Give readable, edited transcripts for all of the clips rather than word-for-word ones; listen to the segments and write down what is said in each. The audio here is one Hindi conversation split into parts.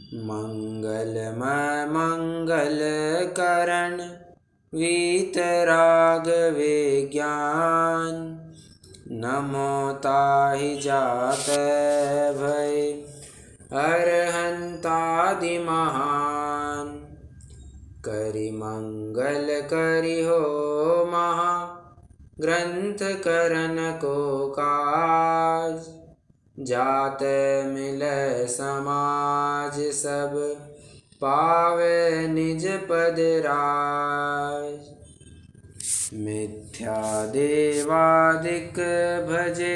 मंगलमय मंगल करण वीतराग विज्ञान। नमो ताहि जातै भय अरहंतादि महान। करि मंगल करि हो महा ग्रंथ करन को काज। जातै मिलै समाज सब पावे निज पद राज। मिथ्या देवादिक भजे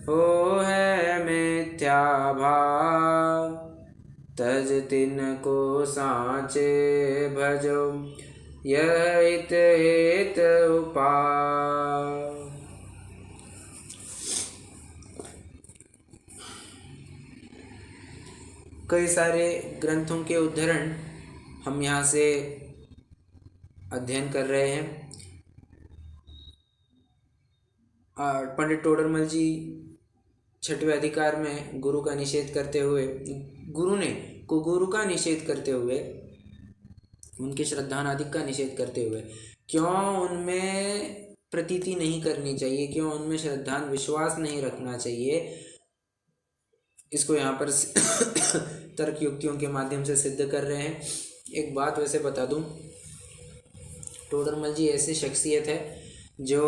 हो है मिथ्या भाव। तज तिनको साँचे भजो यह हित हेत उपाय। कई सारे ग्रंथों के उद्धरण हम यहाँ से अध्ययन कर रहे हैं। पंडित टोडरमल जी छठवें अधिकार में गुरु का निषेध करते हुए गुरु का निषेध करते हुए, उनके श्रद्धानादिक का निषेध करते हुए, क्यों उनमें प्रतीति नहीं करनी चाहिए, क्यों उनमें श्रद्धान विश्वास नहीं रखना चाहिए, इसको यहाँ पर तर्क युक्तियों के माध्यम से सिद्ध कर रहे हैं। एक बात वैसे बता दूं, टोडरमल जी ऐसी शख्सियत है जो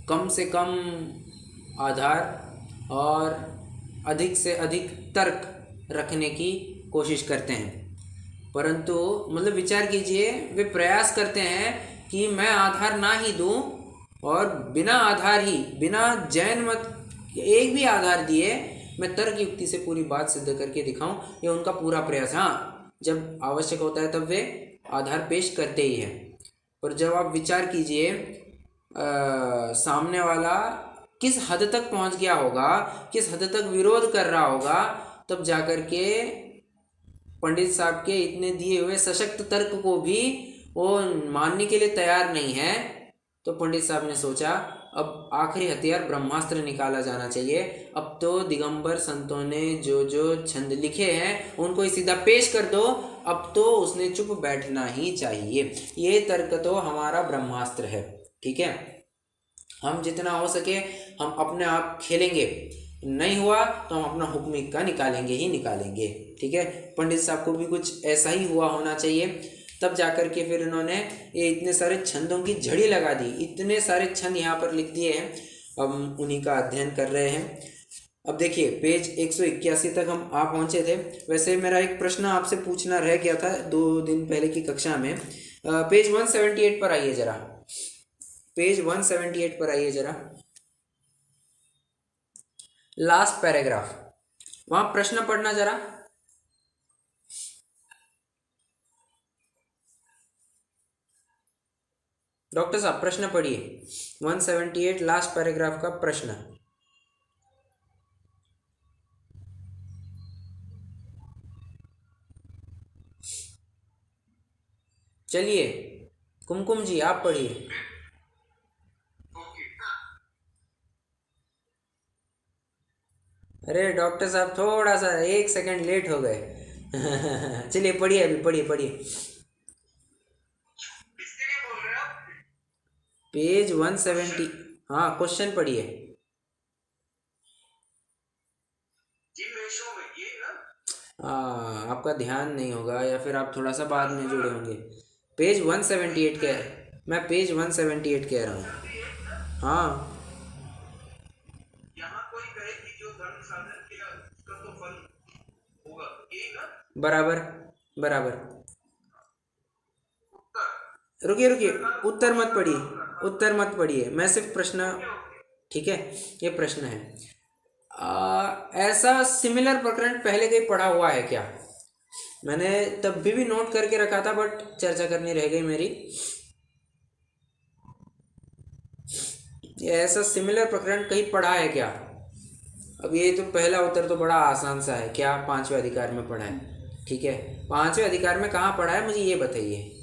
कम से कम आधार और अधिक से अधिक तर्क रखने की कोशिश करते हैं, परंतु मतलब विचार कीजिए, वे प्रयास करते हैं कि मैं आधार ना ही दूं और बिना आधार ही, बिना जैन मत एक भी आधार दिए मैं तर्क युक्ति से पूरी बात सिद्ध करके दिखाऊं, ये उनका पूरा प्रयास। हाँ, जब आवश्यक होता है तब वे आधार पेश करते ही हैं, पर जब आप विचार कीजिए सामने वाला किस हद तक पहुंच गया होगा, किस हद तक विरोध कर रहा होगा, तब जाकर के पंडित साहब के इतने दिए हुए सशक्त तर्क को भी वो मानने के लिए तैयार नहीं है। तो पंडित साहब ने सोचा अब आखिरी हथियार ब्रह्मास्त्र निकाला जाना चाहिए। अब तो दिगंबर संतों ने जो जो छंद लिखे हैं उनको ही सीधा पेश कर दो, अब तो उसने चुप बैठना ही चाहिए। ये तर्क तो हमारा ब्रह्मास्त्र है। ठीक है, हम जितना हो सके हम अपने आप खेलेंगे, नहीं हुआ तो हम अपना हुक्म का निकालेंगे ही निकालेंगे। ठीक है, पंडित साहब को भी कुछ ऐसा ही हुआ होना चाहिए, तब जाकर के फिर इन्होंने ये इतने सारे छंदों की झड़ी लगा दी, इतने सारे छंद यहाँ पर लिख दिए हैं, हम उन्हीं का अध्ययन कर रहे हैं। अब देखिए पेज 181 तक हम आ पहुँचे थे। वैसे मेरा एक प्रश्न आपसे पूछना रह गया था 2 दिन पहले की कक्षा में। पेज 178 पर आइए जरा, पेज 178 पर आइए जरा, लास्ट पैराग्राफ, वहां प्रश्न पढ़ना जरा। डॉक्टर साहब प्रश्न पढ़िए, 178 लास्ट पैराग्राफ का प्रश्न। चलिए कुमकुम जी आप पढ़िए। अरे डॉक्टर साहब थोड़ा सा 1 सेकंड लेट हो गए। चलिए पढ़िए, अभी पढ़िए पढ़िए। पेज 170, हाँ क्वेश्चन पढ़िए। आपका ध्यान नहीं होगा या फिर आप थोड़ा सा बाद में जुड़े होंगे। पेज 178 कह, मैं पेज 178 कह रहा हूँ। हाँ बराबर बराबर। रुकिए रुकिए, उत्तर मत पढ़िए, उत्तर मत पढ़िए, मैं सिर्फ प्रश्न, ठीक है ये प्रश्न है। ऐसा सिमिलर प्रकरण पहले कहीं पढ़ा हुआ है क्या? मैंने तब भी नोट करके रखा था बट चर्चा करनी रह गई मेरी। ऐसा सिमिलर प्रकरण कहीं पढ़ा है क्या? अब ये तो पहला उत्तर तो बड़ा आसान सा है, क्या 5वें अधिकार में पढ़ा है? ठीक है, 5वें अधिकार में कहाँ पढ़ा है मुझे ये बताइए।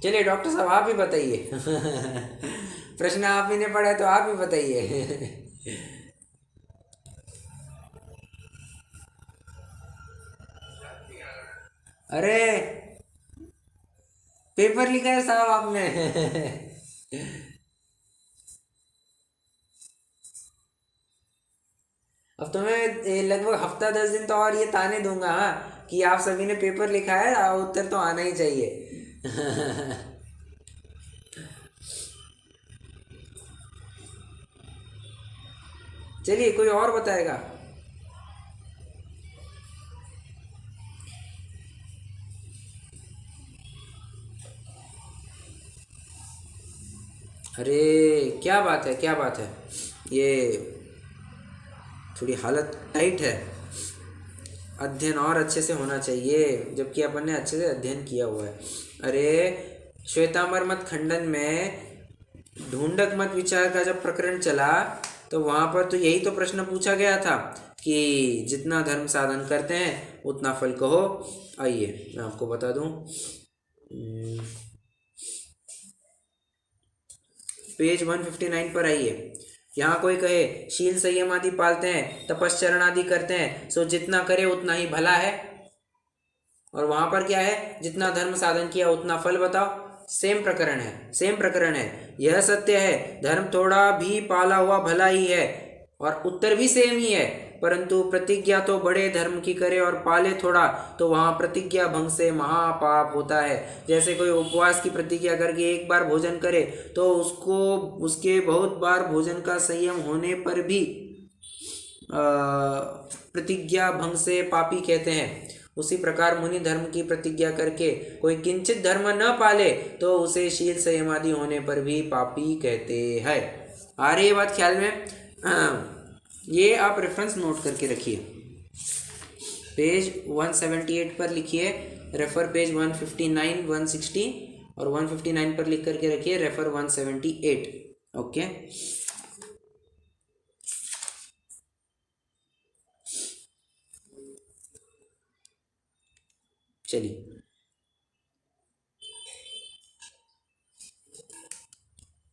चलिए डॉक्टर साहब आप ही बताइए। प्रश्न आप ही ने पढ़ा है तो आप ही बताइए। अरे पेपर लिखा है साहब आपने। अब तो मैं लगभग हफ्ता 10 दिन तो और ये ताने दूंगा, हाँ, कि आप सभी ने पेपर लिखा है, उत्तर तो आना ही चाहिए। चलिए कोई और बताएगा। अरे क्या बात है, क्या बात है, ये थोड़ी हालत टाइट है। अध्ययन और अच्छे से होना चाहिए, जबकि अपन ने अच्छे से अध्ययन किया हुआ है। अरे श्वेतांबर मत खंडन में ढूंढक मत विचार का जब प्रकरण चला, तो वहाँ पर तो यही तो प्रश्न पूछा गया था कि जितना धर्म साधन करते हैं उतना फल कहो। आइए मैं आपको बता दूं, पेज 159 पर आइए। यहाँ कोई कहे शील संयम आदि पालते हैं, तपश्चरण आदि करते हैं, सो जितना करे उतना ही भला है। और वहां पर क्या है, जितना धर्म साधन किया उतना फल बताओ। सेम प्रकरण है, सेम प्रकरण है। यह सत्य है, धर्म थोड़ा भी पाला हुआ भला ही है। और उत्तर भी सेम ही है, परंतु प्रतिज्ञा तो बड़े धर्म की करे और पाले थोड़ा, तो वहाँ प्रतिज्ञा भंग से महापाप होता है। जैसे कोई उपवास की प्रतिज्ञा करके एक बार भोजन करे, तो उसको उसके बहुत बार भोजन का संयम होने पर भी प्रतिज्ञा भंग से पापी कहते हैं। उसी प्रकार मुनि धर्म की प्रतिज्ञा करके कोई किंचित धर्म न पाले, तो उसे शील संयम आदि होने पर भी पापी कहते हैं। आ रही है बात ख्याल में? ये आप रेफरेंस नोट करके रखिए। पेज 178 पर लिखिए, रेफर पेज 159, 160, और 159 पर लिख करके रखिए रेफर 178। ओके, चलिए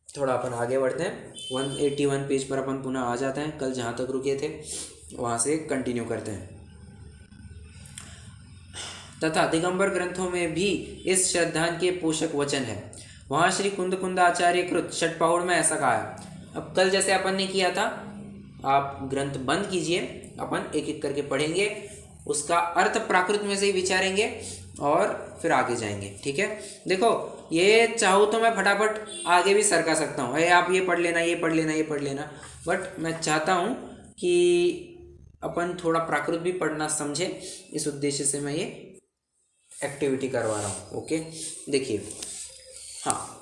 थोड़ा अपन आगे बढ़ते हैं। 181 पेज पर अपन पुनः आ जाते हैं। कल जहाँ तक रुके थे वहाँ से कंटिन्यू करते हैं। तथा दिगंबर ग्रंथों में भी इस श्रद्धान के पोषक वचन है। वहाँ श्री कुंद कुंदाचार्य कृत षटपहुड़ में ऐसा कहा है। अब कल जैसे अपन ने किया था, आप ग्रंथ बंद कीजिए, अपन एक एक करके पढ़ेंगे, उसका अर्थ प्राकृत में से ही विचारेंगे और फिर आगे जाएंगे। ठीक है, देखो ये चाहूँ तो मैं फटाफट आगे भी सरका सकता हूँ, आप ये पढ़ लेना, ये पढ़ लेना, ये पढ़ लेना, बट मैं चाहता हूँ कि अपन थोड़ा प्राकृत भी पढ़ना समझे। इस उद्देश्य से मैं ये एक्टिविटी करवा रहा हूँ। ओके, देखिए, हाँ,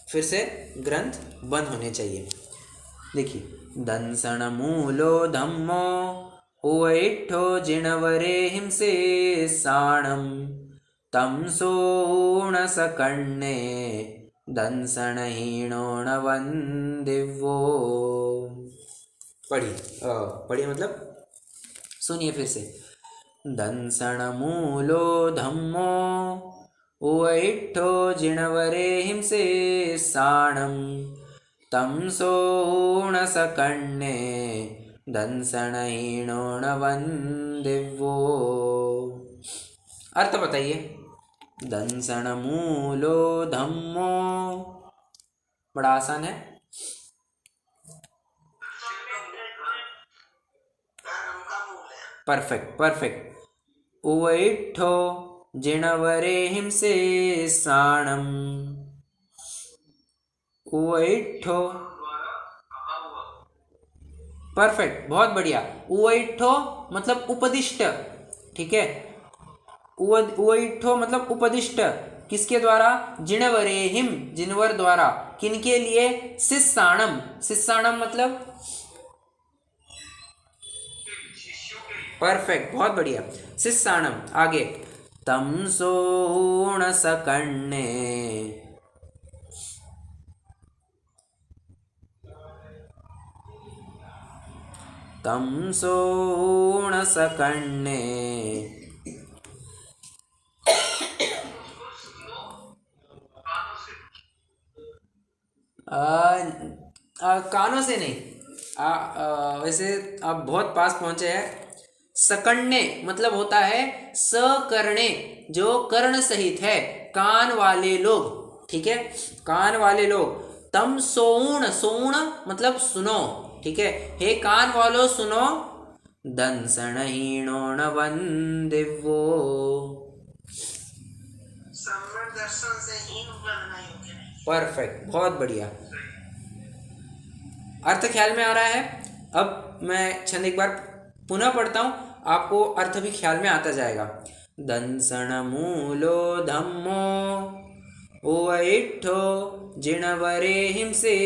फिर से ग्रंथ बंद होने चाहिए। देखिए, दंसण मूलो धम्मो हुवैठो जिणवरे हिंसे साणम तम सोणसकण्णे दंसणहीणो न वंदिवो। पढ़िए, पढ़िए मतलब सुनिए फिर से। दंसण मूलो धम्मो उवैठो जिणवरे हिंसे साणम तम सोणसकण्णे दंसणहीणो न वंदिवो। अर्थ बताइए। दंसण मूलो धम्मो, बड़ा आसान है। Perfect, perfect. उवैठो जिणवरे हिंसे साणम, उवैठो, परफेक्ट, बहुत बढ़िया। उवैठो मतलब उपदिष्ट, ठीक है। उवैठो मतलब उपदिष्ट, किसके द्वारा? जिणवरे हिम, जिनवर द्वारा, किनके लिए? शिष्याणम, शिष्याणम मतलब परफेक्ट, बहुत बढ़िया, शिष्याणम। आगे, तम सोणसकण्णे, तम सोणसकण्णे, कानों से नहीं, वैसे आप बहुत पास पहुंचे हैं। सकण्णे मतलब होता है सकर्णे, जो कर्ण सहित है, कान वाले लोग, ठीक है, कान वाले लोग। तम सोण, सोण मतलब सुनो, ठीक है, हे कान वालों सुनो, दंसनहीणो न वंदिवो, सम्यक दर्शन से हीन बनना योग्य नहीं। परफेक्ट, बहुत बढ़िया। अर्थ ख्याल में आ रहा है? अब मैं छंद एक बार पुनः पढ़ता हूं, आपको अर्थ भी ख्याल में आता जाएगा। दंसण मूलो धम्मो ओइठो जिणवरे हिंसे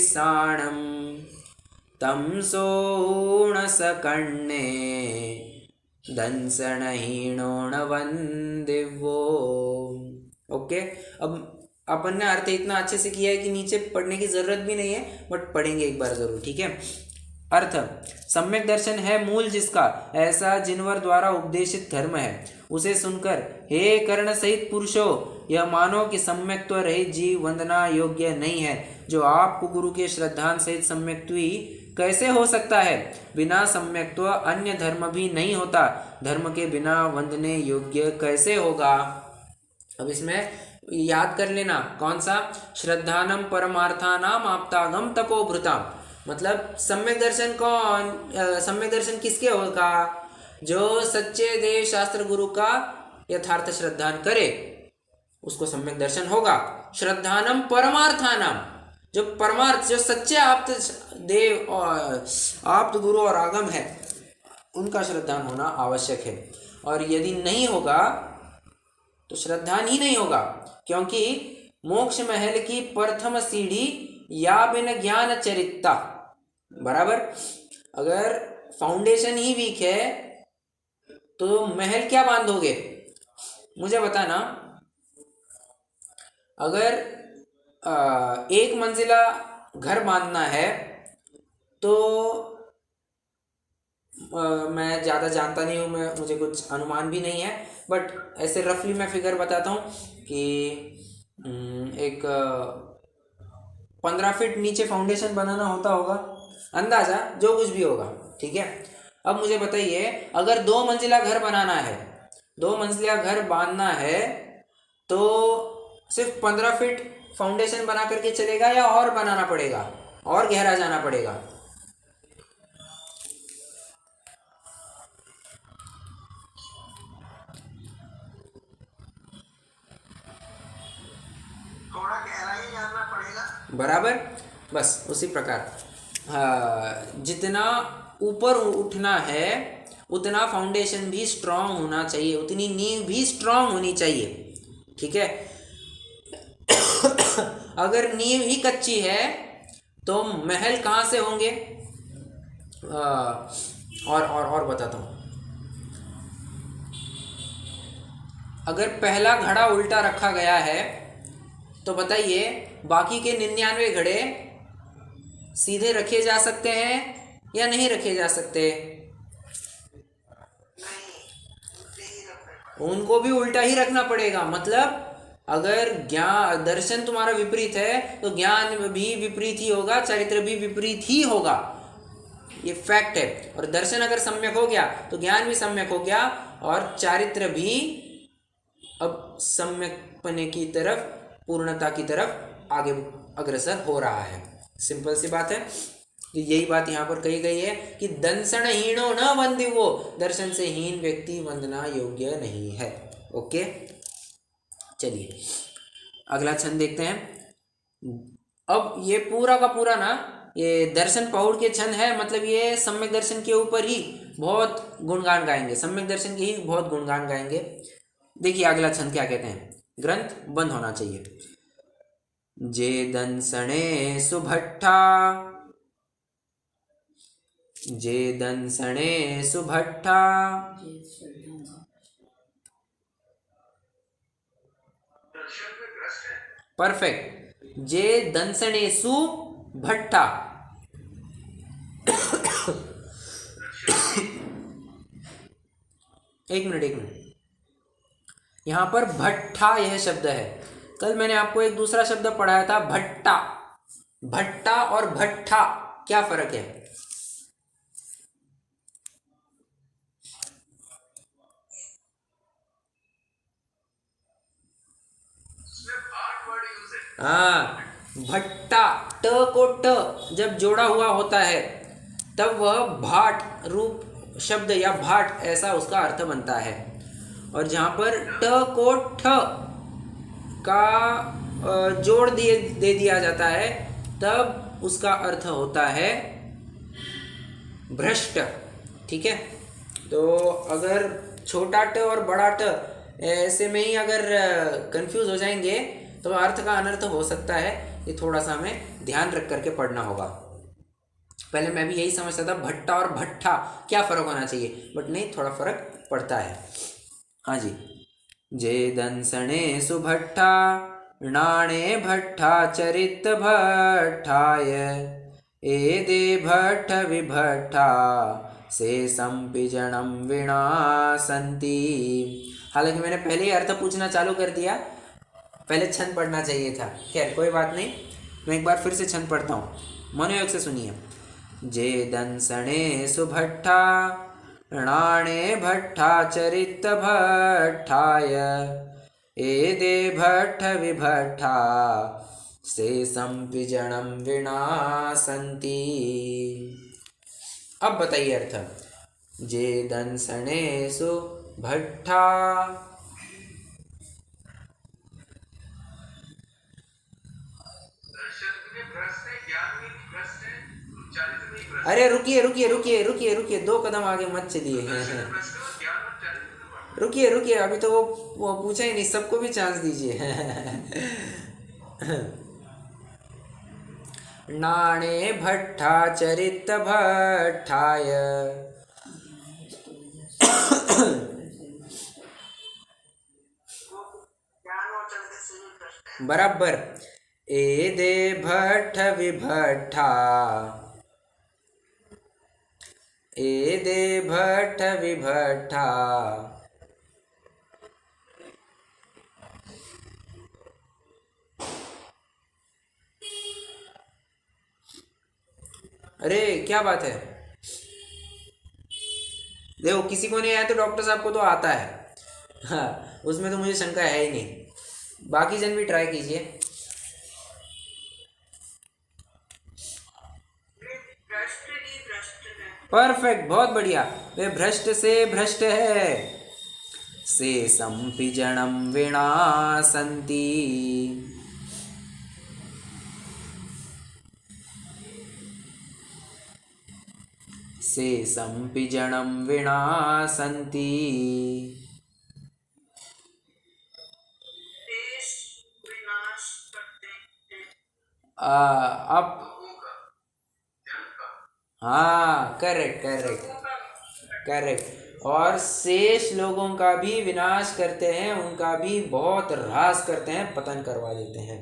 साणम तम सोण सकण्णे दंसणहीणो न वंदिवो। ओके, अब अपन ने अर्थ इतना अच्छे से किया है कि नीचे पढ़ने की जरूरत भी नहीं है, बट पढ़ेंगे एक बार जरूर, ठीक है। अर्थ, सम्यक दर्शन है मूल जिसका, ऐसा जिनवर द्वारा उपदेशित धर्म है, उसे सुनकर हे कर्ण सहित पुरुषों, यह मानो कि सम्यक्त्व रहित जीव वंदना योग्य नहीं है। जो आपको गुरु के श्रद्धान सहित सम्यक्त्वी कैसे हो सकता है? बिना सम्यक्त्व अन्य धर्म भी नहीं होता, धर्म के बिना वंदने योग्य कैसे होगा? अब इसमें याद कर लेना, कौन सा? श्रद्धानम परमार्थानाम आप्तागम तपोभृताम, मतलब सम्यक दर्शन कौन, सम्यक दर्शन किसके होगा? जो सच्चे देव शास्त्र गुरु का यथार्थ श्रद्धान करे उसको सम्यक दर्शन होगा। श्रद्धानम परमार्थानाम, जो परमार्थ, जो सच्चे आप्त देव और आप्त गुरु और आगम है उनका श्रद्धान होना आवश्यक है। और यदि नहीं होगा तो श्रद्धान ही नहीं होगा, क्योंकि मोक्ष महल की प्रथम सीढ़ी या बिन ज्ञान चरिता, बराबर। अगर फाउंडेशन ही वीक है तो महल क्या बांधोगे? मुझे बताना। अगर एक मंजिला घर बांधना है तो मैं ज़्यादा जानता नहीं हूँ, मुझे कुछ अनुमान भी नहीं है, बट ऐसे रफली मैं फिगर बताता हूँ कि एक 15 फीट नीचे फाउंडेशन बनाना होता होगा, अंदाज़ा जो कुछ भी होगा, ठीक है। अब मुझे बताइए, अगर 2 मंजिला घर बनाना है, 2 मंजिला घर बांधना है, तो सिर्फ 15 फीट फाउंडेशन बना करके चलेगा या और बनाना पड़ेगा, और गहरा जाना पड़ेगा? थोड़ा गहरा ही जाना पड़ेगा, बराबर। बस उसी प्रकार जितना ऊपर उठना है उतना फाउंडेशन भी स्ट्रांग होना चाहिए, उतनी नींव भी स्ट्रांग होनी चाहिए, ठीक है। अगर नींव ही कच्ची है तो महल कहाँ से होंगे? और बताता हूँ। अगर पहला घड़ा उल्टा रखा गया है तो बताइए बाकी के 99 घड़े सीधे रखे जा सकते हैं या नहीं रखे जा सकते? उनको भी उल्टा ही रखना पड़ेगा। मतलब अगर ज्ञान दर्शन तुम्हारा विपरीत है तो ज्ञान भी विपरीत ही होगा, चरित्र भी विपरीत ही होगा, ये फैक्ट है। और दर्शन अगर सम्यक हो गया तो ज्ञान भी सम्यक हो गया और चारित्र भी अब सम्यक पने की तरफ, पूर्णता की तरफ आगे अग्रसर हो रहा है। सिंपल सी बात है। तो यही बात यहाँ पर कही गई है कि दंसन हीणो न वंदिवो, दर्शन से हीन व्यक्ति वंदना योग्य नहीं है। ओके, चलिए अगला छंद देखते हैं। अब ये पूरा का पूरा ना ये दर्शन पौड़ के छंद है, मतलब ये सम्यक दर्शन के ऊपर ही बहुत गुणगान गाएंगे, सम्यक दर्शन के ही बहुत गुणगान गाएंगे। देखिए अगला छंद क्या कहते हैं, ग्रंथ बंद होना चाहिए। जे दंसणे सुभट्ठा, जे दंसणे सुभट्ठा, परफेक्ट। जे दंसणे सुभट्ठा, एक मिनट, यहाँ पर भट्ठा यह शब्द है। कल मैंने आपको एक दूसरा शब्द पढ़ाया था भट्टा। भट्टा और भट्ठा क्या फर्क है? हाँ, भट्टा, ट को ट जब जोड़ा हुआ होता है तब वह भाट रूप शब्द या भाट ऐसा उसका अर्थ बनता है। और जहाँ पर ट को ठ का जोड़ दे दिया जाता है तब उसका अर्थ होता है भ्रष्ट। ठीक है, तो अगर छोटा ट और बड़ा ट ऐसे में ही अगर कंफ्यूज हो जाएंगे तो अर्थ का अनर्थ हो सकता है। ये थोड़ा सा हमें ध्यान रख करके पढ़ना होगा। पहले मैं भी यही समझता था भट्टा और भट्ठा क्या फ़र्क होना चाहिए, बट नहीं, थोड़ा फ़र्क पड़ता है। हाँ जी। जे दंसणे सुभट्ठा नाणे भट्ठा चरित भट्ठाय एदे भट्ट विभट्ठा से संपिजणम विनाशन्ति। हालांकि मैंने पहले ही अर्थ पूछना चालू कर दिया, पहले छंद पढ़ना चाहिए था। खैर कोई बात नहीं, मैं एक बार फिर से छंद पढ़ता हूँ, मनोयोग से सुनिए। जे दंसणे सुभट्ठा णाणे भट्ठा चरित भट्ठाय एदे भट्ट विभट्ठा से संपिजणम विनाशन्ति। अब बताइए अर्थ। जे दंसणे सुभट्ठा, अरे रुकिए रुकिए रुकिए रुकिए रुकिए, 2 कदम आगे मत चलिए। हैं रुकिए रुकिए, अभी तो वो पूछा ही नहीं, सबको भी चांस दीजिए। नाणे भट्ठा चरित भट्ठाय बराबर। एदे भट्ट विभट्ठा, एदे भट्ट विभट्ठा अरे क्या बात है, देखो किसी को नहीं आया तो डॉक्टर साहब को तो आता है। हाँ, उसमें तो मुझे शंका है ही नहीं। बाकी जन भी ट्राई कीजिए। परफेक्ट, बहुत बढ़िया। वे भ्रष्ट से भ्रष्ट है, से संपिजणम विनाशन्ति। से संपिजणम विनाशन्ति। अब हाँ, करेक्ट करेक्ट करेक्ट। और शेष लोगों का भी विनाश करते हैं, उनका भी बहुत ह्रास करते हैं, पतन करवा देते हैं।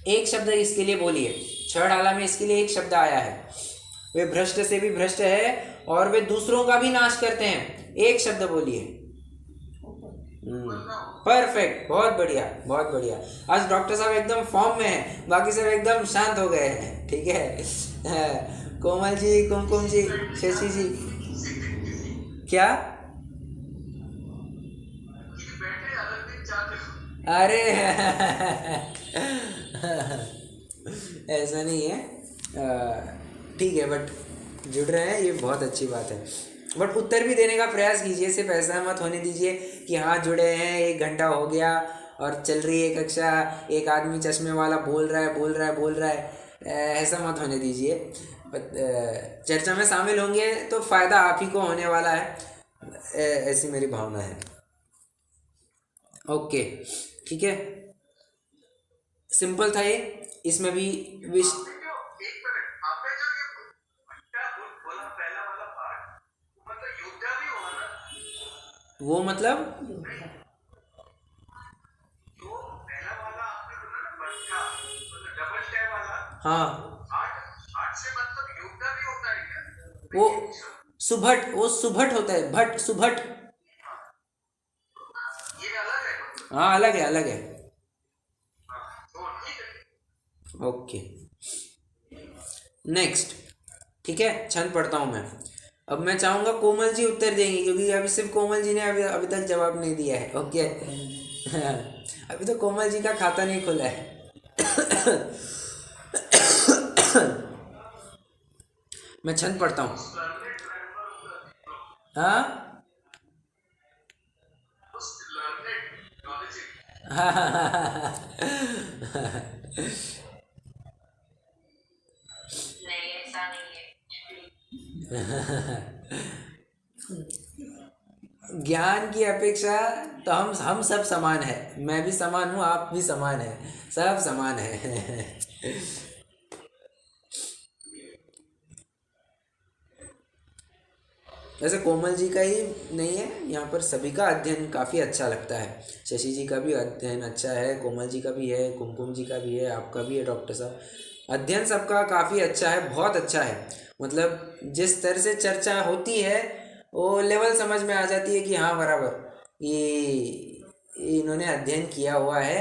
एक शब्द इसके लिए बोलिए, छह डाला में इसके लिए एक शब्द आया है। वे भ्रष्ट से भी भ्रष्ट है और वे दूसरों का भी नाश करते हैं। एक शब्द बोलिए। परफेक्ट, बहुत बढ़िया बहुत बढ़िया। आज डॉक्टर साहब एकदम फॉर्म में हैं, बाकी सब एकदम शांत हो गए हैं। ठीक है, कोमल जी, कुमकुम जी, शशि जी, क्या? अरे ऐसा नहीं है, ठीक है, बट जुड़ रहे हैं, ये बहुत अच्छी बात है। बट उत्तर भी देने का प्रयास कीजिए, सिर्फ ऐसा मत होने दीजिए कि हाँ जुड़े हैं, 1 घंटा हो गया और चल रही है कक्षा, एक आदमी चश्मे वाला बोल रहा है बोल रहा है बोल रहा है, ऐसा मत होने दीजिए। चर्चा में शामिल होंगे तो फ़ायदा आप ही को होने वाला है, ऐसी मेरी भावना है। ओके, ठीक है, सिंपल था ये। इसमें भी विश वो मतलब हाँ, वो सुभट, वो सुभट होता है, भट सुभट। हाँ, अलग है अलग है। Okay, next. ठीक है, छंद पढ़ता हूँ मैं। अब मैं चाहूंगा कोमल जी उत्तर देंगे, क्योंकि अभी सिर्फ कोमल जी ने अभी अभी तक जवाब नहीं दिया है। ओके। अभी तो कोमल जी का खाता नहीं खुला है। मैं छंद पढ़ता हूँ। हाँ नहीं, ऐसा नहीं है। ज्ञान की अपेक्षा तो हम सब समान है। मैं भी समान हूँ, आप भी समान है, सब समान है। वैसे कोमल जी का ही नहीं है, यहाँ पर सभी का अध्ययन काफ़ी अच्छा लगता है। शशि जी का भी अध्ययन अच्छा है, कोमल जी का भी है, कुमकुम जी का भी है, आपका भी है डॉक्टर साहब। अध्ययन सबका काफ़ी अच्छा है, बहुत अच्छा है। मतलब जिस तरह से चर्चा होती है वो लेवल समझ में आ जाती है कि हाँ बराबर ये इन्होंने अध्ययन किया हुआ है,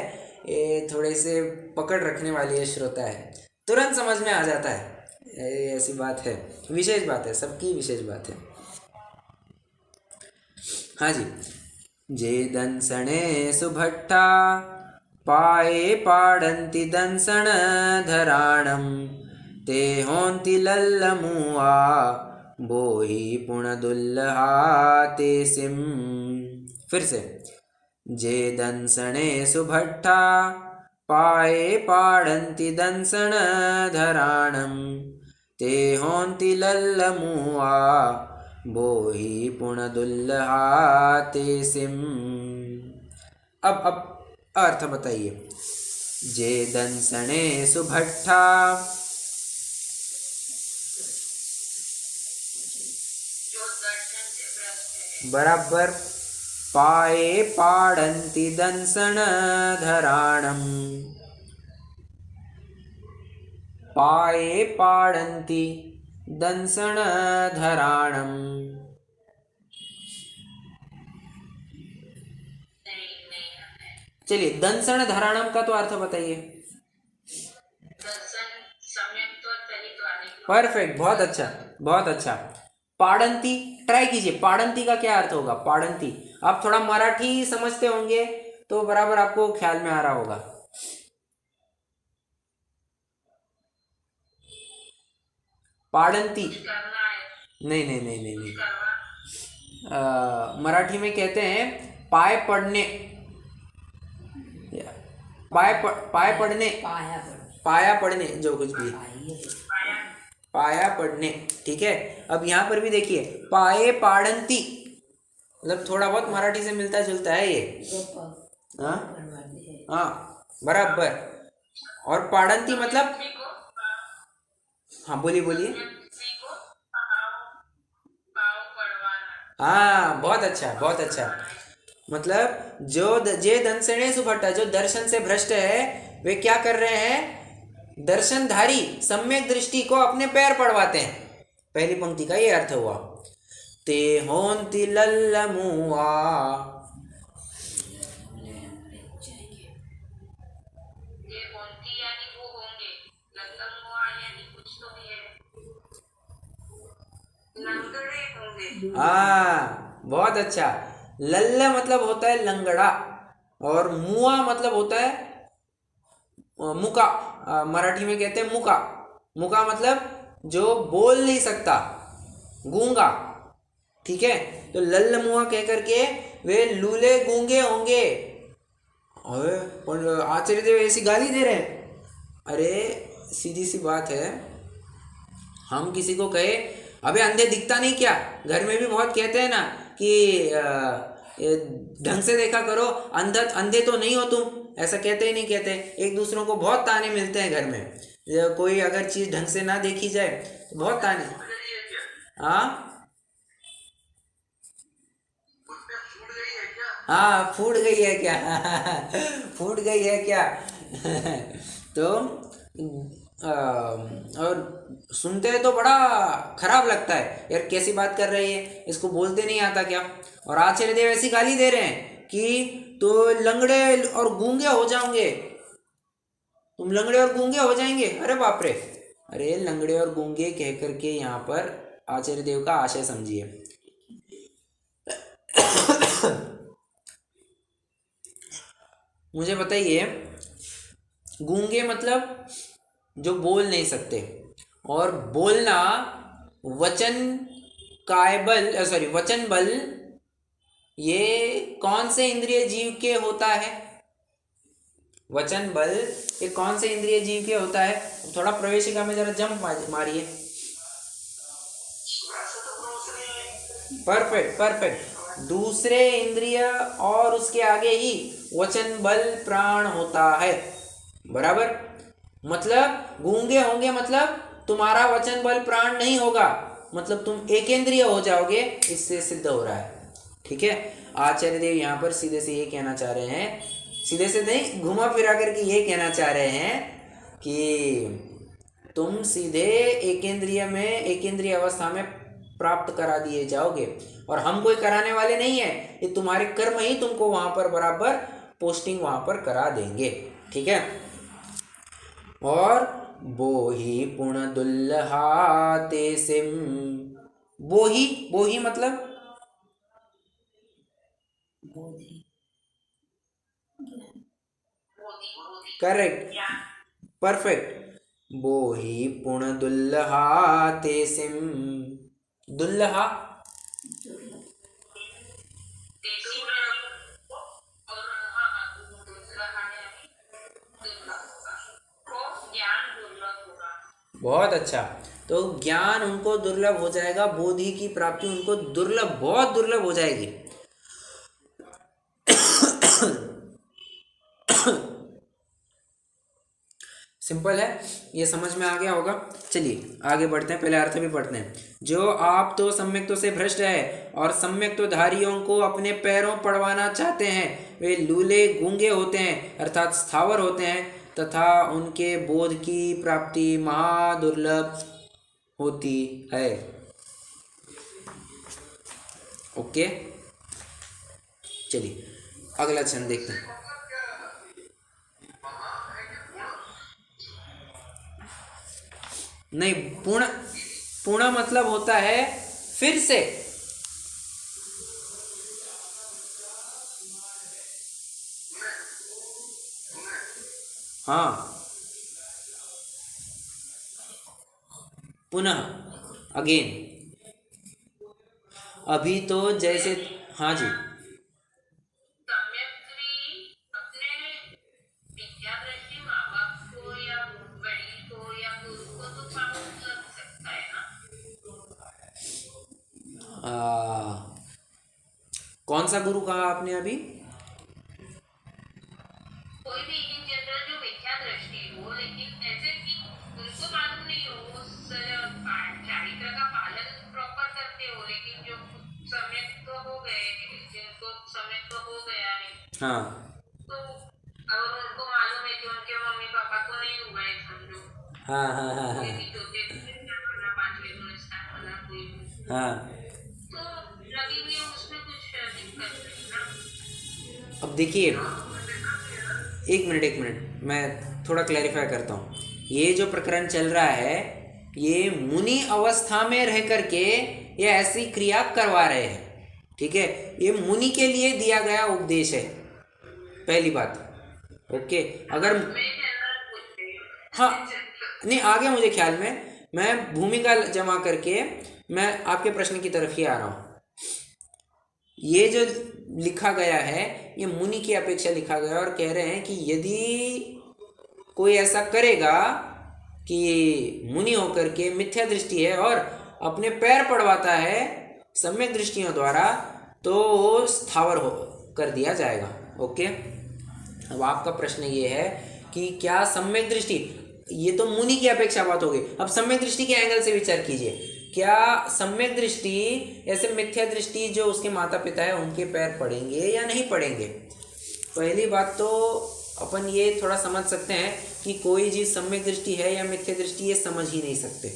ये थोड़े से पकड़ रखने वाली है श्रोता है, तुरंत समझ में आ जाता है। ऐसी बात है, विशेष बात है, सबकी विशेष बात है। हाँ जी। जे दंसणे सुभट्टा पाए पाडंति दंसण धराणम ते होंति लल्लमुआ बोही पुण दुल्हा ते सिम। फिर से। जे दंसणे सुभट्टा पाए पाडंति दंसण धराणम ते होंति लल्लमुआ बोही पुण दुल्हा ते सिम। अब अर्थ बताइए। जे दंसणे सुभट्ठा, जो दर्शन से भ्रष्ट है। बराबर। पाए पाडंति दंसण धराणम, पाए पाडंति दंसण धराणम। चलिए दंसण धराणम का तो अर्थ बताइए। दर्शन सम्यक तो चलित वाले। परफेक्ट, बहुत अच्छा, बहुत अच्छा। पाडंती ट्राई कीजिए, पाडंती का क्या अर्थ होगा? पाडंती आप थोड़ा मराठी समझते होंगे तो बराबर आपको ख्याल में आ रहा होगा। पाडंती करना है। नहीं नहीं नहीं नहीं नहीं। करना। मराठी में कहते हैं पाय पड़ने, पाय पड़ने, पाया पड़ने, जो कुछ भी है, पाया पड़ने। ठीक है। अब यहाँ पर भी देखिए पाए पाड़ंती, मतलब थोड़ा बहुत मराठी से मिलता जुलता है ये। हाँ हाँ बराबर। और पाड़ंती मतलब, हाँ बोलिए बोलिए। हाँ बहुत अच्छा, बहुत अच्छा। मतलब जो जे दंसने सुभट्टा, जो दर्शन से भ्रष्ट है, वे क्या कर रहे हैं? दर्शनधारी सम्यक दृष्टि को अपने पैर पड़वाते हैं। पहली पंक्ति का ये अर्थ हुआ। ते होंति लल्लमुआ, ये होंगी यानी वो होंगे, लल्लमुआ यानी कुछ तो भी है, लंगड़े होंगे। हाँ बहुत अच्छा। लल्ल मतलब होता है लंगड़ा, और मुआ मतलब होता है मुका। मराठी में कहते हैं मुका। मुका मतलब जो बोल नहीं सकता, गूंगा। ठीक है। तो लल्ल मुआ कह करके वे लूले गूंगे होंगे। अरे और आचार्य देव ऐसी गाली दे रहे हैं। अरे सीधी सी बात है, हम किसी को कहे अबे अंधे दिखता नहीं क्या? घर में भी बहुत कहते हैं ना कि ढंग से देखा करो, अंधा अंधे तो नहीं हो तुम, ऐसा कहते ही नहीं कहते। एक दूसरों को बहुत ताने मिलते हैं घर में, कोई अगर चीज़ ढंग से ना देखी जाए तो बहुत ताने। हाँ हाँ फूट गई है क्या? फूट गई है क्या? तो और सुनते हैं तो बड़ा खराब लगता है यार, कैसी बात कर रही है, इसको बोलते नहीं आता क्या? और आचार्य देव ऐसी गाली दे रहे हैं कि तो लंगड़े और गूंगे हो जाओगे, तुम लंगड़े और गूंगे हो जाएंगे। अरे बाप रे। अरे लंगड़े और गूंगे कह करके यहाँ पर आचार्य देव का आशय समझिए। मुझे बताइए, गूंगे मतलब जो बोल नहीं सकते, और बोलना वचन कायबल सॉरी वचन बल, ये कौन से इंद्रिय जीव के होता है? वचन बल ये कौन से इंद्रिय जीव के होता है? थोड़ा प्रवेशिका में जरा जंप मारिए। Perfect perfect. दूसरे इंद्रिय और उसके आगे ही वचन बल प्राण होता है, बराबर। मतलब गूंगे होंगे मतलब तुम्हारा वचन बल प्राण नहीं होगा, मतलब तुम एकेंद्रिय हो जाओगे, इससे सिद्ध हो रहा है। ठीक है, आचार्य देव यहाँ पर सीधे से ये कहना चाह रहे हैं, सीधे से नहीं घुमा फिरा करके ये कहना चाह रहे हैं कि तुम सीधे एकेंद्रिय में, एकेंद्रिय अवस्था में प्राप्त करा दिए जाओगे, और हम कोई कराने वाले नहीं है, ये तुम्हारे कर्म ही तुमको वहां पर बराबर पोस्टिंग वहां पर करा देंगे। ठीक है, और बोही पुण दुल्हा ते सिम, बोही, बोही मतलब करेक्ट, परफेक्ट। बोही पुण दुल्हा ते सिम, दुल्हा बहुत अच्छा। तो ज्ञान उनको दुर्लभ हो जाएगा, बोधि की प्राप्ति उनको दुर्लभ, बहुत दुर्लभ हो जाएगी। सिंपल है, ये समझ में आ गया होगा। चलिए आगे बढ़ते हैं, पहले अर्थ भी पढ़ते हैं। जो आप तो सम्यक्तों से भ्रष्ट है और सम्यक्तोधारियों को अपने पैरों पड़वाना चाहते हैं, वे लूले गूंगे होते हैं अर्थात स्थावर होते हैं, तथा उनके बोध की प्राप्ति महादुर्लभ होती है। ओके, चलिए अगला छंद देखते हैं। नहीं, पूर्ण, पूर्ण मतलब होता है फिर से। हाँ, पुनः, अगेन। अभी तो जैसे, हाँ जी, कौन सा गुरु कहा आपने अभी? कोई भी इन जनरल जो मिथ्या दृष्टि हो, लेकिन ऐसे कि उनको मालूम नहीं हो, उस चारित्र का पालन प्रॉपर करते हो, लेकिन जो समय तो हो गए, जिनको समय तो हो गया है, हाँ तो और उनको मालूम है कि उनके मम्मी पापा को नहीं हुआ है, समझो। हाँ हाँ हाँ कोई हाँ भी चौथे वाला, पांचवे गुणस्थान वाला कोई भी, हाँ। तो लगी हुई है, उसमें कुछ दिक्कत नहीं ना। अब देखिए, एक मिनट मैं थोड़ा क्लैरिफाई करता हूँ। ये जो प्रकरण चल रहा है, ये मुनि अवस्था में रह करके ये ऐसी क्रिया करवा रहे हैं। ठीक है, ये मुनि के लिए दिया गया उपदेश है, पहली बात। ओके, अगर हाँ, नहीं आ गया मुझे ख्याल में, मैं भूमिका जमा करके मैं आपके प्रश्न की तरफ ही आ रहा हूँ। ये जो लिखा गया है ये मुनि की अपेक्षा लिखा गया है, और कह रहे हैं कि यदि कोई ऐसा करेगा कि मुनि होकर के मिथ्या दृष्टि है और अपने पैर पड़वाता है सम्यक दृष्टियों द्वारा, तो वो स्थावर हो कर दिया जाएगा। ओके, अब आपका प्रश्न ये है कि क्या सम्यक दृष्टि, ये तो मुनि की अपेक्षा बात होगी, अब सम्यक दृष्टि के एंगल से विचार कीजिए। क्या सम्यक दृष्टि ऐसे मिथ्या दृष्टि जो उसके माता पिता है उनके पैर पड़ेंगे या नहीं पड़ेंगे? पहली बात तो अपन ये थोड़ा समझ सकते हैं कि कोई चीज़ सम्यक दृष्टि है या मिथ्या दृष्टि, ये समझ ही नहीं सकते।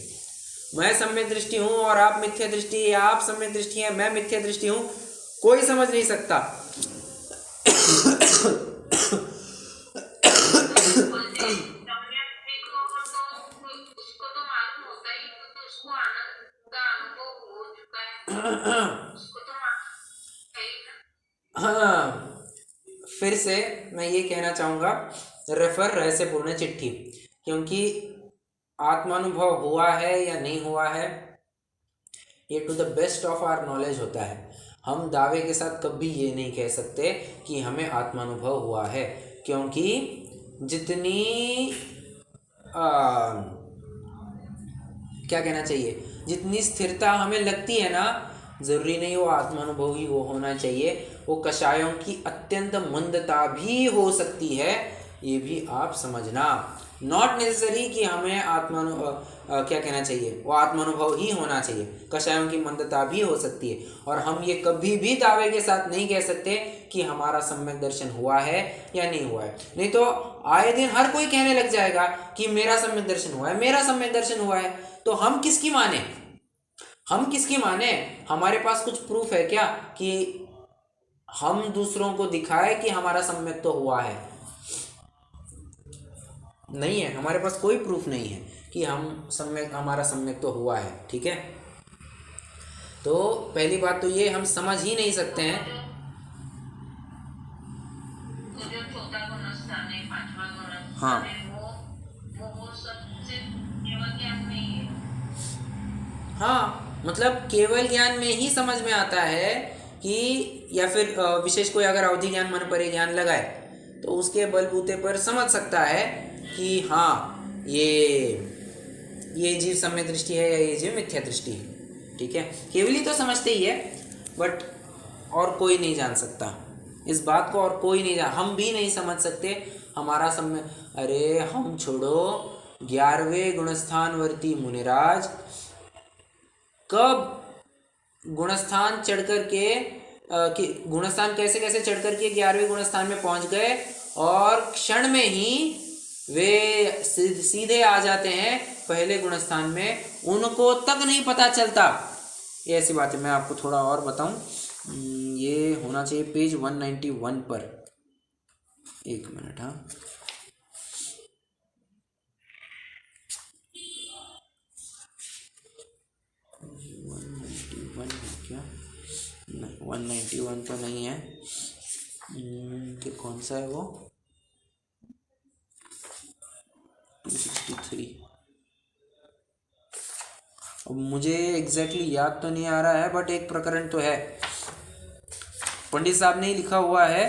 मैं सम्यक दृष्टि हूँ और आप मिथ्या दृष्टि, या आप सम्यक दृष्टि हैं मैं मिथ्या दृष्टि हूँ, कोई समझ नहीं सकता। उसको तो मालूम होता ही, तो उसको आनंद का अनुभव उसको तो सही ना। हाँ, फिर से मैं ये कहना चाहूँगा, रेफर रह से पूर्ण चिट्ठी, क्योंकि आत्मानुभव हुआ है या नहीं हुआ है ये to the best of our knowledge होता है। हम दावे के साथ कभी ये नहीं कह सकते कि हमें आत्मानुभव हुआ है, क्योंकि जितनी क्या कहना चाहिए, जितनी स्थिरता हमें लगती है ना, ज़रूरी नहीं वो आत्मानुभव ही वो होना चाहिए। वो कषायों की अत्यंत मंदता भी हो सकती है, ये भी आप समझना। नॉट नेसेसरी कि हमें क्या कहना चाहिए, वो आत्मानुभव ही होना चाहिए। कषायों की मंदता भी हो सकती है, और हम ये कभी भी दावे के साथ नहीं कह सकते कि हमारा सम्यक दर्शन हुआ है या नहीं हुआ है। नहीं तो आए दिन हर कोई कहने लग जाएगा कि मेरा सम्यक दर्शन हुआ है, मेरा सम्यक दर्शन हुआ है। तो हम किसकी माने, हम किसकी माने? हमारे पास कुछ प्रूफ है क्या कि हम दूसरों को दिखाए कि हमारा सम्यक तो हुआ है? नहीं है, हमारे पास कोई प्रूफ नहीं है कि हमारा सम्यक तो हुआ है। ठीक है, तो पहली बात तो ये हम समझ ही नहीं सकते हैं। तो जो चौथा गुणस्थान है, पांचवा गुणस्थान हाँ, है, वो सबसे केवल ज्ञान नहीं है। हाँ, मतलब केवल ज्ञान में ही समझ में आता है कि, या फिर विशेष कोई अगर अवधि ज्ञान मन पर ज्ञान लगाए तो उसके बलबूते पर समझ सकता है कि हाँ ये जीव सम्यक दृष्टि है या ये जीव मिथ्या दृष्टि है। ठीक है, केवल ही तो समझते ही है, बट और कोई नहीं जान सकता इस बात को, और कोई नहीं जान, हम भी नहीं समझ सकते हमारा समय। अरे हम छोड़ो, 11वें गुणस्थानवर्ती मुनिराज कब गुणस्थान चढ़ कर के कि गुणस्थान कैसे कैसे चढ़ कर के 11वें गुणस्थान में पहुंच गए, और क्षण में ही वे सीधे आ जाते हैं पहले गुणस्थान में, उनको तक नहीं पता चलता। ये ऐसी बात है। मैं आपको थोड़ा और बताऊं, ये होना चाहिए पेज 191 पर। एक मिनट, हाँ, 191 है क्या? नहीं, 191 तो नहीं है। कि कौन सा है वो? 263। अब मुझे एग्जैक्टली याद तो नहीं आ रहा है, बट एक प्रकरण तो है। पंडित साहब ने लिखा हुआ है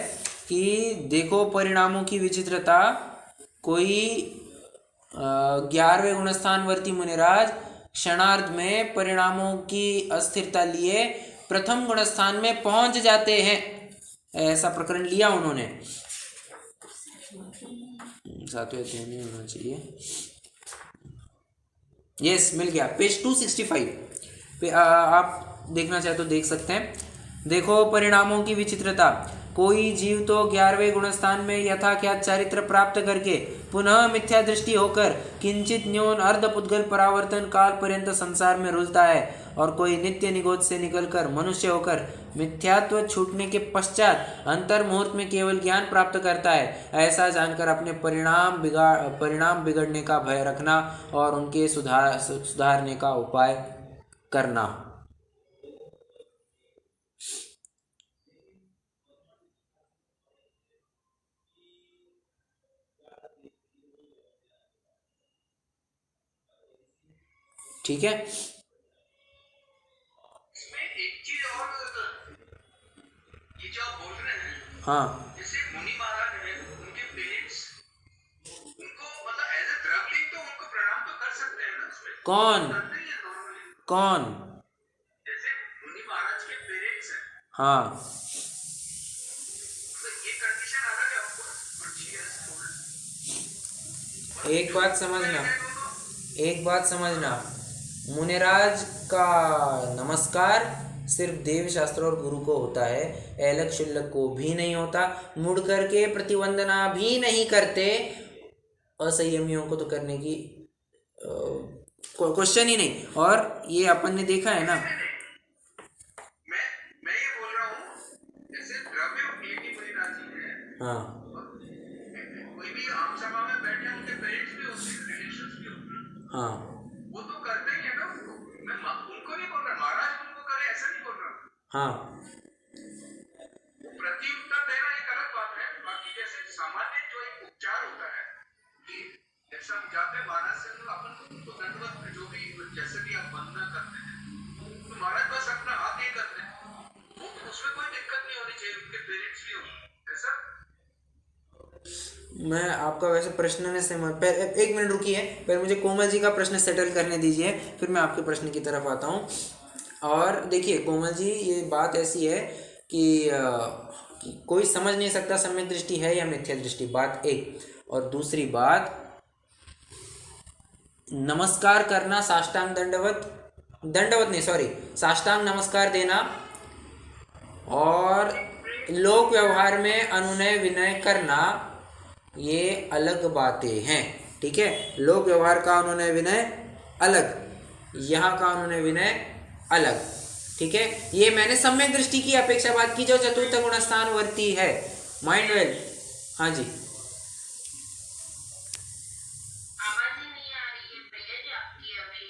कि देखो परिणामों की विचित्रता, कोई 11वें गुणस्थानवर्ती मुनिराज क्षणार्ध में परिणामों की अस्थिरता लिए प्रथम गुणस्थान में पहुंच जाते हैं, ऐसा प्रकरण लिया उन्होंने। 7वें अध्याय में होना चाहिए। यस, मिल गया, पेज 265 पे। आप देखना चाहे तो देख सकते हैं। देखो परिणामों की विचित्रता, कोई जीव तो 11वें गुणस्थान में यथाख्यात चारित्र प्राप्त करके पुनः मिथ्या दृष्टि होकर किंचित न्यून अर्ध पुद्गल परावर्तन काल पर्यंत संसार में रुलता है, और कोई नित्य निगोद से निकलकर मनुष्य होकर मिथ्यात्व छूटने के पश्चात अंतर मुहूर्त में केवल ज्ञान प्राप्त करता है। ऐसा जानकर अपने परिणाम बिगड़ने का भय रखना और उनके सुधारने का उपाय करना। ठीक है, इसमें एक चीज और, ये जो आप बोल रहे हैं, हाँ, जैसे मुनि महाराज हैं, उनके पेरेंट्स उनको मतलब एज ए द्रवलिंग तो उनको प्रणाम तो कर सकते हैं ना उसमें? कौन करते ही है नॉर्मली। कौन? जैसे मुनि महाराज के पेरेंट्स हैं, हाँ, तो ये कंडीशन अलग है आपको, अच्छी है थोड़ी। एक बात समझना, एक बात समझना, मुनिराज का नमस्कार सिर्फ देव शास्त्र और गुरु को होता है, ऐलक शुल्लक को भी नहीं होता। मुड़ करके प्रतिवंदना भी नहीं करते, असंयमियों को तो करने की क्वेश्चन ही नहीं। और ये अपन ने देखा है ना, मैं ये बोल रहा हूँ, जैसे द्रव्य एक ही मुनिराज जी है, हाँ, कोई भी आम सभा में बैठे उनके पेरेंट्स भी होते हैं, रिलेशंस भी होते हैं, हाँ, वो तो करते ही है ना उनको। मैं उनको नहीं बोल रहा महाराज उनको करे, ऐसा नहीं बोल हाँ प्रत्युत्तर देना एक अलग बात है। बाकी जैसे सामान्य जो एक उपचार होता है कि जैसे हम जाते हैं महाराज से तो अपन तो दंडवत में जो भी जैसे भी आप वंदना करते हैं तो महाराज बस अपना हाथ ही करते हैं, वो उसमें कोई दिक्कत नहीं होनी चाहिए, उनके पेरेंट्स भी हो ऐसा। मैं आपका वैसे प्रश्न ने समझ पर एक मिनट रुकिए, पर मुझे कोमल जी का प्रश्न सेटल करने दीजिए, फिर मैं आपके प्रश्न की तरफ आता हूँ। और देखिए कोमल जी, ये बात ऐसी है कि कोई समझ नहीं सकता सम्यक दृष्टि है या मिथ्या दृष्टि, बात एक। और दूसरी बात, नमस्कार करना, साष्टांग दंडवत, दंडवत नहीं सॉरी, साष्टांग नमस्कार देना और लोक व्यवहार में अनुनय विनय करना, ये अलग बातें हैं। ठीक है, लोक व्यवहार का अनुनय विनय अलग, यहाँ का अनुनय विनय अलग। ठीक है, ये मैंने सम्यक दृष्टि की अपेक्षा बात की जो चतुर्थ गुणस्थान वर्ती है। Mind well. हाँ जी, आवाज ही नहीं आ रही है भैया जी आपकी, अभी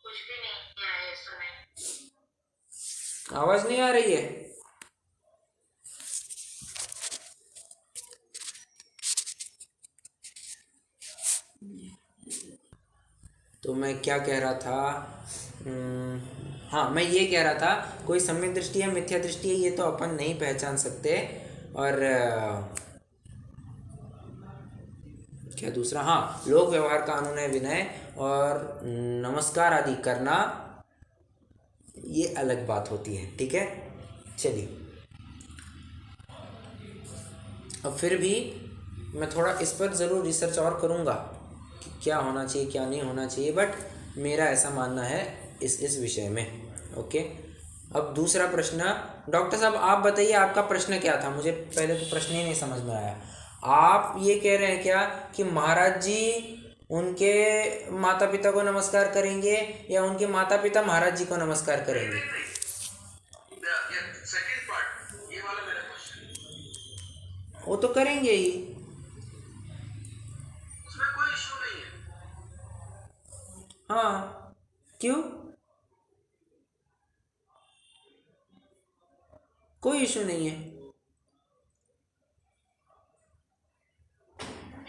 कुछ भी नहीं आया इस समय। आवाज नहीं आ रही है। तो मैं क्या कह रहा था, हाँ मैं ये कह रहा था, कोई सम्यक दृष्टि है मिथ्या दृष्टि है ये तो अपन नहीं पहचान सकते। और क्या दूसरा, हाँ लोक व्यवहार का अनुनय विनय और नमस्कार आदि करना, ये अलग बात होती है। ठीक है, चलिए। अब फिर भी मैं थोड़ा इस पर ज़रूर रिसर्च और करूँगा कि क्या होना चाहिए क्या नहीं होना चाहिए, बट मेरा ऐसा मानना है इस विषय में। ओके, अब दूसरा प्रश्न, डॉक्टर साहब आप बताइए आपका प्रश्न क्या था, मुझे पहले तो प्रश्न ही नहीं समझ में आया। आप ये कह रहे हैं क्या कि महाराज जी उनके माता पिता को नमस्कार करेंगे या उनके माता पिता महाराज जी को नमस्कार करेंगे? सेकंड पार्ट ये वाला मेरा क्वेश्चन, वो तो करेंगे ही। उसमें कोई इशू नहीं है। हाँ, क्यों? कोई इशू नहीं है।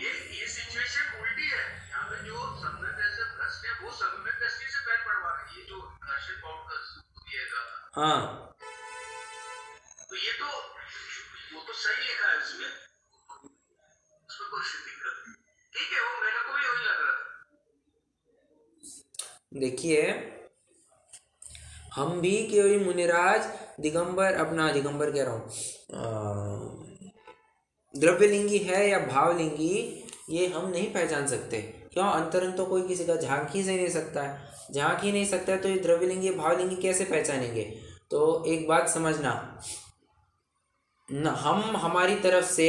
ये सिचुएशन उल्टी है, यहाँ पे जो सम्यक जैसे भ्रष्ट है वो सम्यक दृष्टि से पैर पड़वा रहे हैं, ये जो राशिद बाउट का दिया था हाँ, तो ये तो वो तो सही लिखा है उसमें, उसमें कोई दिक्कत नहीं। ठीक है, वो मेरे को भी वही लग रहा था। देखिए हम भी कोई मुनिराज दिगंबर, अपना दिगंबर कह रहा हूँ, द्रव्यलिंगी है या भावलिंगी, ये हम नहीं पहचान सकते। क्यों? अंतरंग तो कोई किसी का झांक ही से नहीं सकता है, झांक ही नहीं सकता है तो ये द्रव्यलिंगी भावलिंगी कैसे पहचानेंगे? तो एक बात समझना, न हम हमारी तरफ से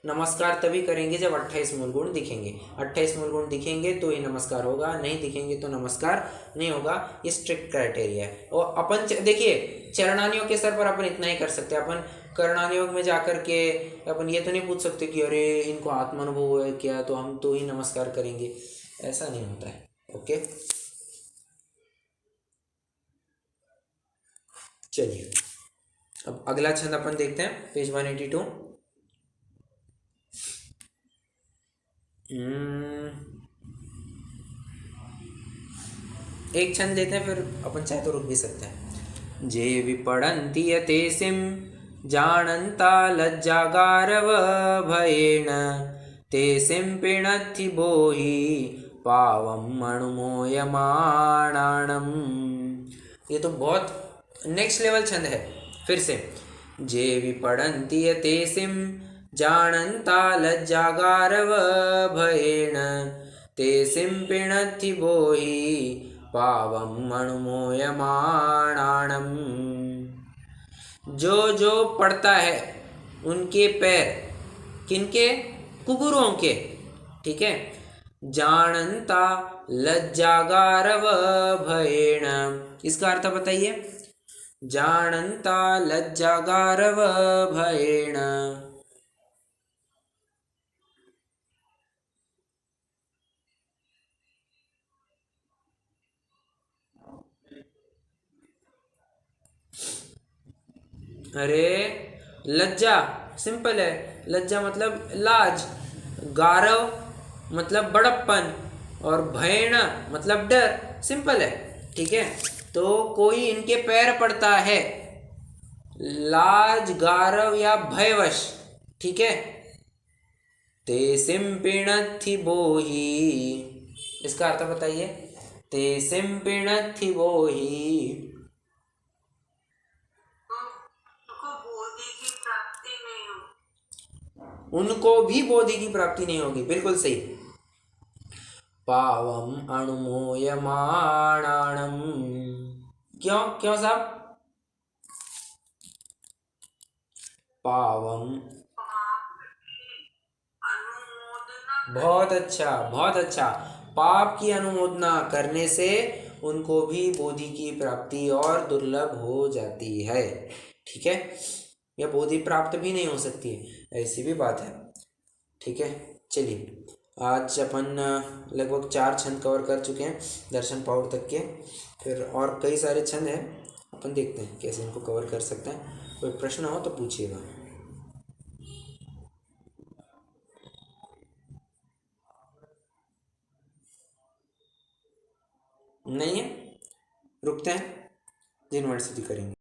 नमस्कार तभी करेंगे जब 28 मूल गुण दिखेंगे। 28 मूल गुण दिखेंगे तो ही नमस्कार होगा, नहीं दिखेंगे तो नमस्कार नहीं होगा। ये स्ट्रिक्ट क्राइटेरिया है। और अपन देखिए चरणानियों के स्तर पर अपन इतना ही कर सकते हैं। अपन करणानियोग में जाकर के अपन ये तो नहीं पूछ सकते कि अरे इनको आत्मानुभव है क्या तो हम तो ही नमस्कार करेंगे, ऐसा नहीं होता है। ओके, चलिए अब अगला छंद अपन देखते हैं, पेज 182। एक छंद लेते हैं, फिर अपन चाहे तो रुक भी सकते हैं। जे विपड़न्ति यतेसिं जानन्ता लज्जागारव भयेण तेसिं पिणत्ति बोहि पावम अणुमोयमाणाणम्। ये तो बहुत नेक्स्ट लेवल छंद है। फिर से, जे विपड़न्ति यतेसिं जानन्ता लज्जागारव भयेण तेसिं पिणत्ति बोहि पावम अणुमोयमाणाणम्। जो जो पढ़ता है उनके पैर, किनके? कुकुरों के। ठीक है, जानन्ता लज्जागारव भयेण, इसका अर्थ बताइए। जानन्ता लज्जागारव भयेण, अरे लज्जा सिंपल है। लज्जा मतलब लाज, गारव मतलब बड़प्पन, और भयण मतलब डर। सिंपल है, ठीक है। तो कोई इनके पैर पड़ता है लाज, गारव या भयवश, ठीक है। ते सिंपिणथि बोही, इसका अर्थ बताइए। ते सिंपिणथि बोही। उनको बोधि की प्राप्ति नहीं हो। उनको भी बोधि की प्राप्ति नहीं होगी, बिल्कुल सही। पावम अणुमोयमाणाणम, क्यों क्यों साहब? पावम, अनुमोदना बहुत अच्छा बहुत अच्छा। पाप की अनुमोदना करने से उनको भी बोधि की प्राप्ति और दुर्लभ हो जाती है, ठीक है। या बोधि प्राप्त भी नहीं हो सकती है, ऐसी भी बात है, ठीक है। चलिए, आज अपन लगभग 4 छंद कवर कर चुके हैं दर्शन पाउर तक के। फिर और कई सारे छंद हैं, अपन देखते हैं कैसे इनको कवर कर सकते हैं। कोई प्रश्न हो तो पूछिएगा। नहीं है, रुकते हैं, यूनिवर्सिटी करेंगे।